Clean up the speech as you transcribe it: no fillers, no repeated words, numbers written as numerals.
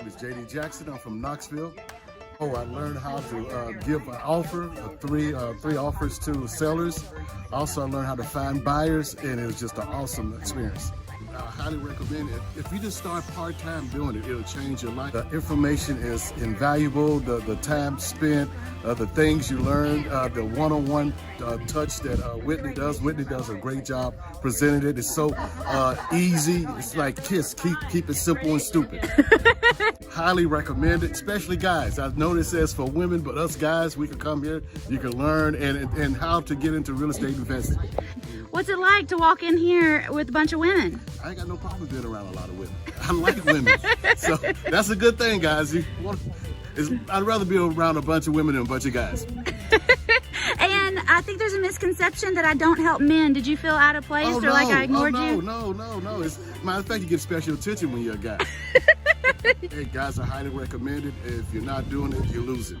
It's JD Jackson. I'm from Knoxville. I learned how to give an offer, three offers to sellers. Also, I learned how to find buyers, and it was just an awesome experience. I highly recommend it. If you just start part-time doing it, it'll change your life. The information is invaluable. The time spent, the things you learn, the one-on-one touch that Whitney does. Whitney does a great job presenting it. It's so easy. It's like KISS. Keep it simple and stupid. Highly recommend it, especially guys. I know this says for women, but us guys, we can come here. You can learn and how to get into real estate investing. What's it like to walk in here with a bunch of women? I ain't got no problem being around a lot of women. I like women. So that's a good thing, guys. I'd rather be around a bunch of women than a bunch of guys. And I think there's a misconception that I don't help men. Did you feel out of place or like I ignored you? No. Matter of fact, you get special attention when you're a guy. Hey, guys, I highly recommend it. If you're not doing it, you're losing.